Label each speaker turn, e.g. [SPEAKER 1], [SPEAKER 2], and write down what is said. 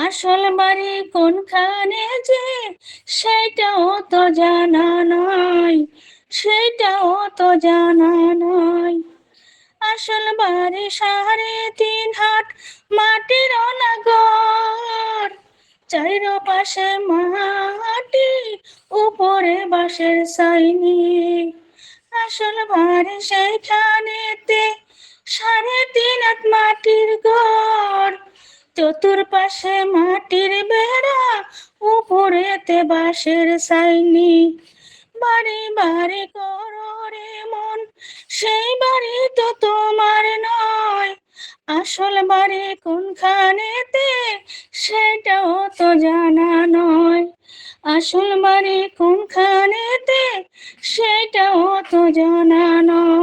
[SPEAKER 1] আসল বাড়ি কোনখানে যে সেটাও তো জানা নয়, সেটাও তো জানা নয়। আসল বাড়ি 3.5 হাত মাটির অনাগর, চারিপাশে মাটি, উপরে বাঁশের সাইনি। আসল বাড়ি সেইখানেতে 3.5 হাত মাটির ঘর, চতুর্পাশে মাটির বেড়া, উপরেতে বাঁশের সাইনি। বাড়ি বাড়ি করো রে মন, সেই বাড়ি তো তোমার নয়। আসল বাড়ি কোনখানেতে সেটাও তো জানা নয়। আসল বাড়ি কোনখানেতে সেটাও তো জানা নয়।